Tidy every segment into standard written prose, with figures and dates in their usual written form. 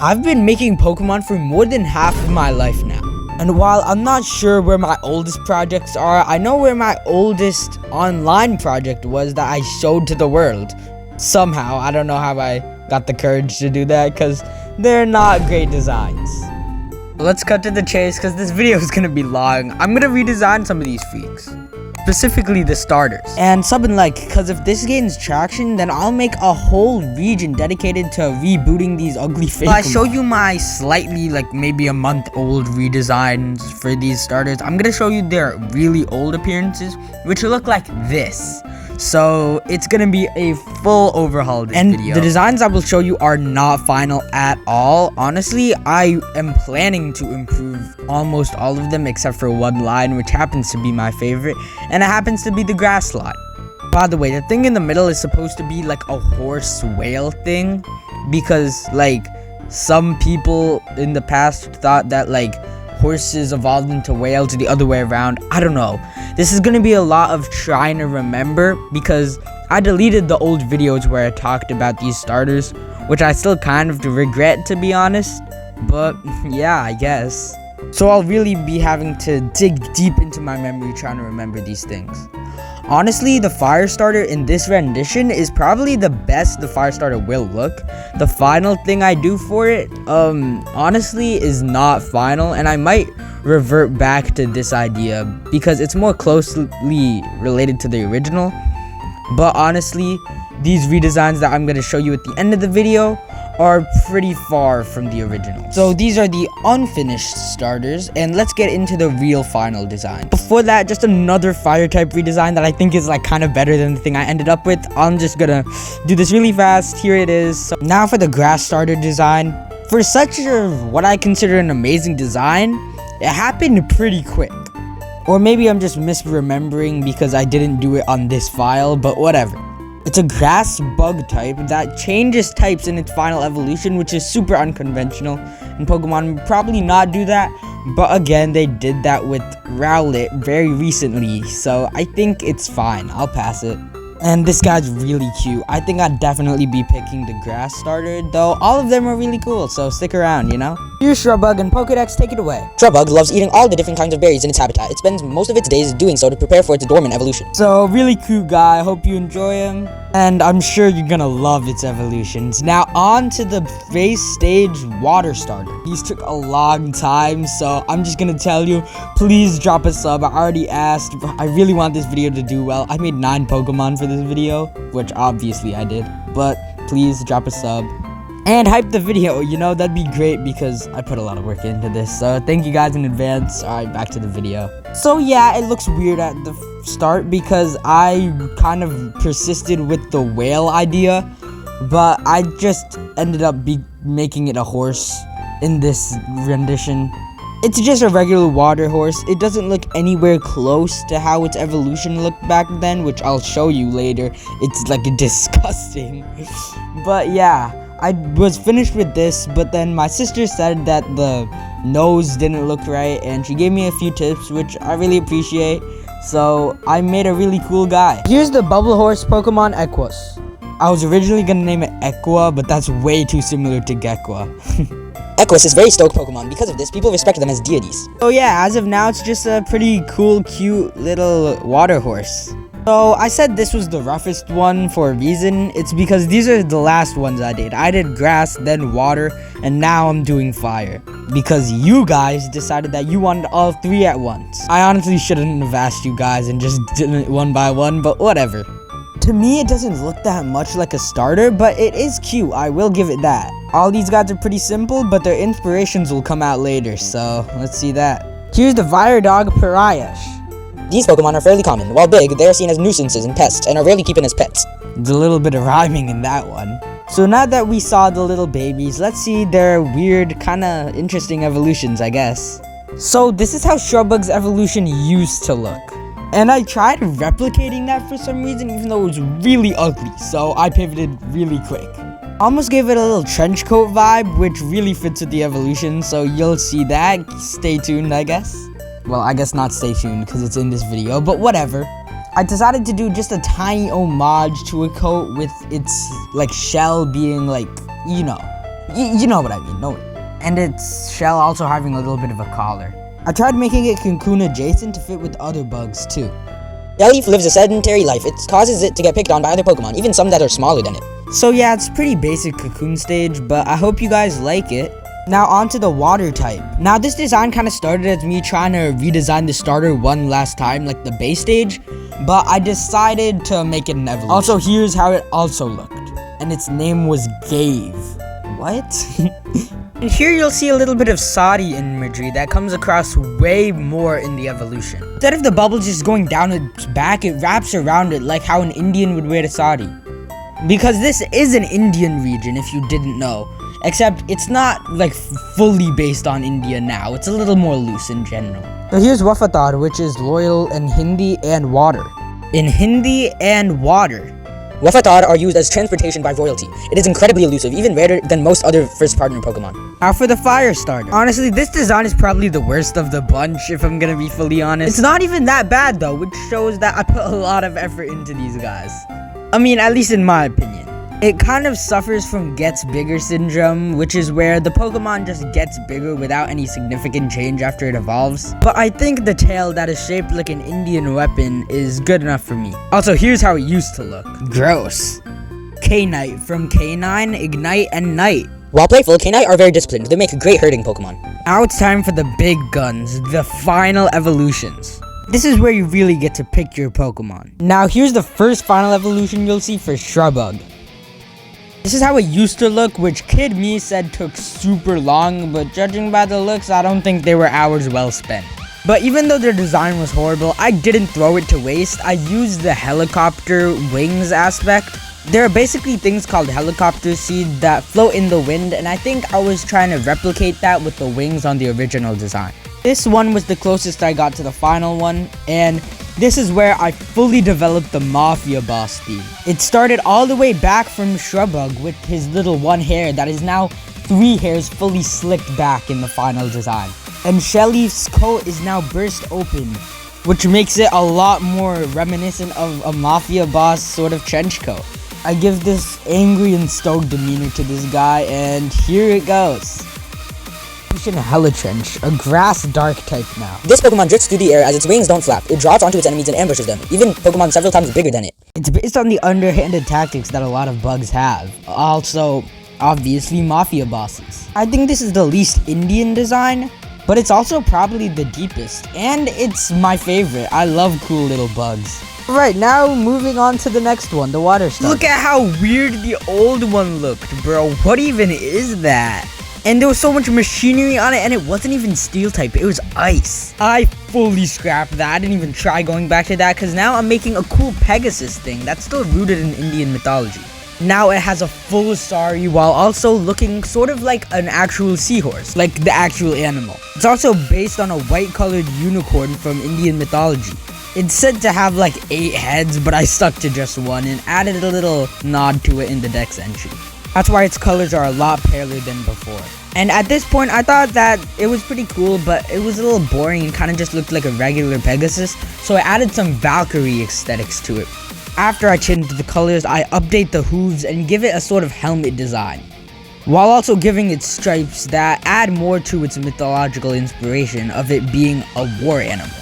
I've been making Pokemon for more than half of my life now. And while I'm not sure where my oldest projects are, I know where my oldest online project was that I showed to the world. Somehow, I don't know how I got the courage to do that because they're not great designs. Let's cut to the chase because this video is gonna be long. I'm gonna redesign some of these freaks. Specifically the starters. And sub and like, because if this gains traction, then I'll make a whole region dedicated to rebooting these ugly fake. I show you my slightly, like maybe a month old redesigns for these starters. I'm gonna show you their really old appearances, which look like this. So it's gonna be a full overhaul this video. The designs I will show you are not final at all. Honestly, I am planning to improve almost all of them except for one line, which happens to be my favorite, and it happens to be the grass line. By the way, the thing in the middle is supposed to be like a horse whale thing, because like some people in the past thought that like horses evolved into whales the other way around. I don't know. This is gonna be a lot of trying to remember because I deleted the old videos where I talked about these starters, which I still kind of regret, to be honest, but yeah, I guess. So I'll really be having to dig deep into my memory trying to remember these things. Honestly, the fire starter in this rendition is probably the best the fire starter will look. The final thing I do for it, honestly, is not final, and I might revert back to this idea because it's more closely related to the original. But honestly, these redesigns that I'm going to show you at the end of the video are pretty far from the original. So these are the unfinished starters, and let's get into the real final design. Before that, just another fire type redesign that I think is like kind of better than the thing I ended up with. I'm just gonna do this really fast. Here it is. So now for the grass starter design. For such a what I consider an amazing design, it happened pretty quick. Or maybe I'm just misremembering because I didn't do it on this file, but whatever. It's a grass bug type that changes types in its final evolution, which is super unconventional, and Pokemon would probably not do that, but again, they did that with Rowlet very recently, so I think it's fine. I'll pass it. And this guy's really cute. I think I'd definitely be picking the grass starter, though all of them are really cool, so stick around, you know? Here's Shrubug, and Pokedex, take it away. Shrubug loves eating all the different kinds of berries in its habitat. It spends most of its days doing so to prepare for its dormant evolution. So, really cute guy. Hope you enjoy him, and I'm sure you're gonna love its evolutions. Now, on to the base stage water starter. These took a long time, so I'm just gonna tell you, please drop a sub. I already asked. I really want this video to do well. I made 9 Pokemon for this video, which obviously I did, but please drop a sub and hype the video, you know, that'd be great because I put a lot of work into this, so thank you guys in advance. Alright, back to the video. So yeah, it looks weird at the start because I kind of persisted with the whale idea, but I just ended up making it a horse in this rendition. It's just a regular water horse. It doesn't look anywhere close to how its evolution looked back then, which I'll show you later. It's like disgusting. But yeah, I was finished with this, but then my sister said that the nose didn't look right, and she gave me a few tips, which I really appreciate. So I made a really cool guy. Here's the bubble horse Pokemon Equus. I was originally gonna name it Equa, but that's way too similar to Gekwa. Equus is very stoked Pokemon. Because of this, people respect them as deities. So yeah, as of now, it's just a pretty cool, cute little water horse. So I said this was the roughest one for a reason. It's because these are the last ones I did. I did grass, then water, and now I'm doing fire. Because you guys decided that you wanted all 3 at once. I honestly shouldn't have asked you guys and just did it one by one, but whatever. To me, it doesn't look that much like a starter, but it is cute. I will give it that. All these guys are pretty simple, but their inspirations will come out later, so let's see that. Here's the Fire Dog Pariash. These Pokemon are fairly common. While big, they are seen as nuisances and pests, and are rarely kept as pets. There's a little bit of rhyming in that one. So now that we saw the little babies, let's see their weird, kinda interesting evolutions, I guess. So this is how Shrubug's evolution used to look. And I tried replicating that for some reason, even though it was really ugly, so I pivoted really quick. Almost gave it a little trench coat vibe, which really fits with the evolution, so you'll see that. Stay tuned, I guess. Well, I guess not stay tuned, because it's in this video, but whatever. I decided to do just a tiny homage to a coat with its, like, shell being, like, you know. You know what I mean, no. And its shell also having a little bit of a collar. I tried making it cocoon adjacent to fit with other bugs too. Shelleaf lives a sedentary life. It causes it to get picked on by other Pokemon, even some that are smaller than it. So yeah, it's pretty basic cocoon stage, but I hope you guys like it. Now on to the water type. Now this design kind of started as me trying to redesign the starter one last time, like the base stage, but I decided to make it an evolution. Also, here's how it also looked. And its name was Gave. What? And here you'll see a little bit of Saudi imagery that comes across way more in the evolution. Instead of the bubble just going down its back, it wraps around it like how an Indian would wear a Saudi. Because this is an Indian region, if you didn't know. Except it's not like fully based on India now. It's a little more loose in general. So here's Wafatar, which is loyal in Hindi and water. In Hindi and water. Wafatar are used as transportation by royalty. It is incredibly elusive, even rarer than most other first partner Pokemon. Now for the fire starter. Honestly, this design is probably the worst of the bunch, if I'm gonna be fully honest. It's not even that bad though, which shows that I put a lot of effort into these guys. I mean, at least in my opinion. It kind of suffers from gets bigger syndrome, which is where the Pokemon just gets bigger without any significant change after it evolves. But I think the tail that is shaped like an Indian weapon is good enough for me. Also, here's how it used to look. Gross. K-Knight from K9, Ignite, and Night. While playful, K-Knight are very disciplined. They make great herding Pokemon. Now it's time for the big guns, the final evolutions. This is where you really get to pick your Pokemon. Now here's the first final evolution you'll see for Shrubug. This is how it used to look, which Kid Me said took super long, but judging by the looks, I don't think they were hours well spent. But even though their design was horrible, I didn't throw it to waste. I used the helicopter wings aspect. There are basically things called helicopter seed that float in the wind, and I think I was trying to replicate that with the wings on the original design. This one was the closest I got to the final one, and this is where I fully developed the Mafia Boss theme. It started all the way back from Shrubug with his little one hair that is now 3 hairs fully slicked back in the final design. And Shelleaf's coat is now burst open, which makes it a lot more reminiscent of a Mafia Boss sort of trench coat. I give this angry and stoked demeanor to this guy, and here it goes. Helitrench, a grass dark type now. This Pokemon drifts through the air as its wings don't flap. It drops onto its enemies and ambushes them, even Pokemon several times bigger than it. It's based on the underhanded tactics that a lot of bugs have. Also, obviously, Mafia bosses. I think this is the least Indian design, but it's also probably the deepest, and it's my favorite. I love cool little bugs. Right, now moving on to the next one, the water starter. Look at how weird the old one looked, bro. What even is that? And there was so much machinery on it, and it wasn't even steel type, it was ice. I fully scrapped that. I didn't even try going back to that, because now I'm making a cool Pegasus thing that's still rooted in Indian mythology. Now it has a full sari while also looking sort of like an actual seahorse, like the actual animal. It's also based on a white colored unicorn from Indian mythology. It's said to have like 8 heads, but I stuck to just 1 and added a little nod to it in the dex entry. That's why its colors are a lot paler than before. And at this point, I thought that it was pretty cool, but it was a little boring and kind of just looked like a regular Pegasus, so I added some Valkyrie aesthetics to it. After I changed the colors, I update the hooves and give it a sort of helmet design, while also giving it stripes that add more to its mythological inspiration of it being a war animal.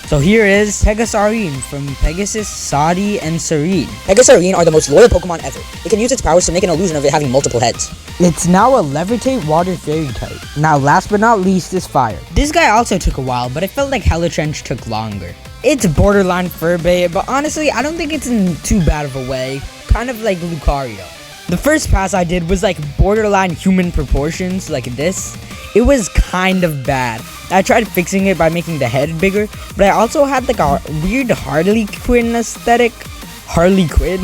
So here is Pegasarine from Pegasus, Saudi, and Serene. Pegasarine are the most loyal Pokemon ever. It can use its powers to make an illusion of it having multiple heads. It's now a Levitate Water Fairy type. Now last but not least is Fire. This guy also took a while, but it felt like Helitrench took longer. It's borderline fur bait, but honestly, I don't think it's in too bad of a way. Kind of like Lucario. The first pass I did was like borderline human proportions, like this. It was kind of bad. I tried fixing it by making the head bigger, but I also had like a weird Harley Quinn aesthetic. Harlequin,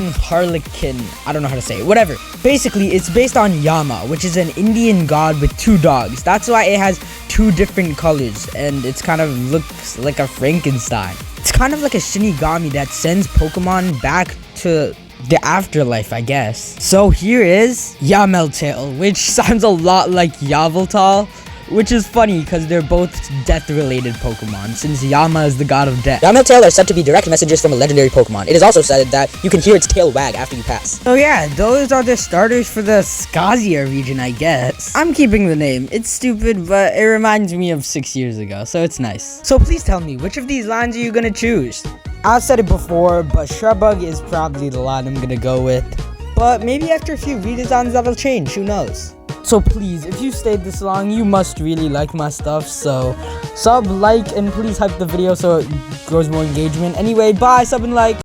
I don't know how to say it, whatever. Basically, it's based on Yama, which is an Indian god with 2 dogs. That's why it has 2 different colors, and it's kind of looks like a Frankenstein. It's kind of like a Shinigami that sends Pokemon back to the afterlife, I guess. So here is Yameltail, which sounds a lot like Yveltal, which is funny because they're both death-related Pokemon, since Yama is the god of death. Yama and Tail are said to be direct messages from a legendary Pokemon. It is also said that you can hear its tail wag after you pass. So yeah, those are the starters for the Skazia region, I guess. I'm keeping the name. It's stupid, but it reminds me of 6 years ago, so it's nice. So please tell me, which of these lines are you gonna choose? I've said it before, but Shrubug is probably the line I'm gonna go with. But maybe after a few redesigns that'll change, who knows? So please, if you stayed this long, you must really like my stuff. So sub, like, and please hype the video so it grows more engagement. Anyway, bye, sub and like.